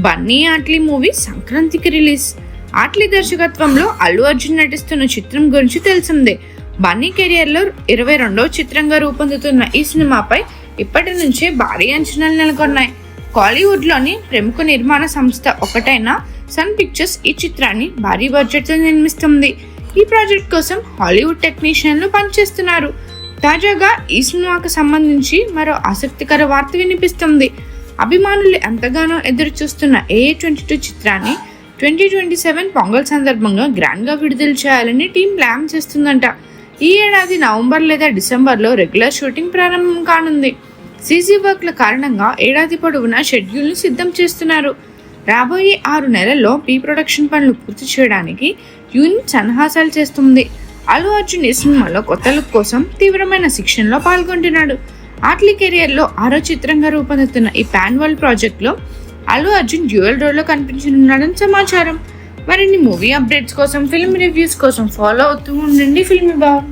Bunny Attlee movie సంక్రాంతికి release. Attlee దర్శకత్వంలో అల్లు అర్జున్ నటిస్తున్న చిత్రం గురించి తెలిసిందే. బన్నీ కెరియర్లో 22వ చిత్రంగా రూపొందుతున్న ఈ సినిమాపై ఇప్పటి నుంచే భారీ అంచనాలు నెలకొన్నాయి. కాలీవుడ్లోని ప్రముఖ నిర్మాణ సంస్థ ఒకటైన సన్ పిక్చర్స్ ఈ చిత్రాన్ని భారీ బడ్జెట్తో నిర్మిస్తుంది. ఈ ప్రాజెక్ట్ కోసం హాలీవుడ్ టెక్నీషియన్లు పనిచేస్తున్నారు. తాజాగా ఈ సినిమాకు సంబంధించి మరో ఆసక్తికర వార్త వినిపిస్తుంది. అభిమానులు ఎంతగానో ఎదురు చూస్తున్న AA22 చిత్రాన్ని 2027 పొంగల్ సందర్భంగా గ్రాండ్గా విడుదల చేయాలని టీం ప్లాన్ చేస్తుందంట. ఈ ఏడాది నవంబర్ లేదా డిసెంబర్లో రెగ్యులర్ షూటింగ్ ప్రారంభం కానుంది. సీజీ వర్క్ల కారణంగా ఏడాది పొడవునా షెడ్యూల్ను సిద్ధం చేస్తున్నారు. రాబోయే 6 నెలల్లో ప్రీ ప్రొడక్షన్ పనులు పూర్తి చేయడానికి యూనిట్ సన్నాహాలు చేస్తుంది. అల్లు అర్జున్ ఈ సినిమాలో కొత్త లుక్ కోసం తీవ్రమైన శిక్షణలో పాల్గొంటున్నాడు. ఆట్లీ కెరియర్లో 6వ చిత్రంగా రూపొందుతున్న ఈ పాన్ వరల్డ్ ప్రాజెక్ట్లో అల్లు అర్జున్ డ్యూయల్ రోల్లో కనిపించనున్నాడని సమాచారం. మరిన్ని మూవీ అప్డేట్స్ కోసం, ఫిల్మ్ రివ్యూస్ కోసం ఫాలో అవుతూ ఉండండి ఫిల్మీ బావ్.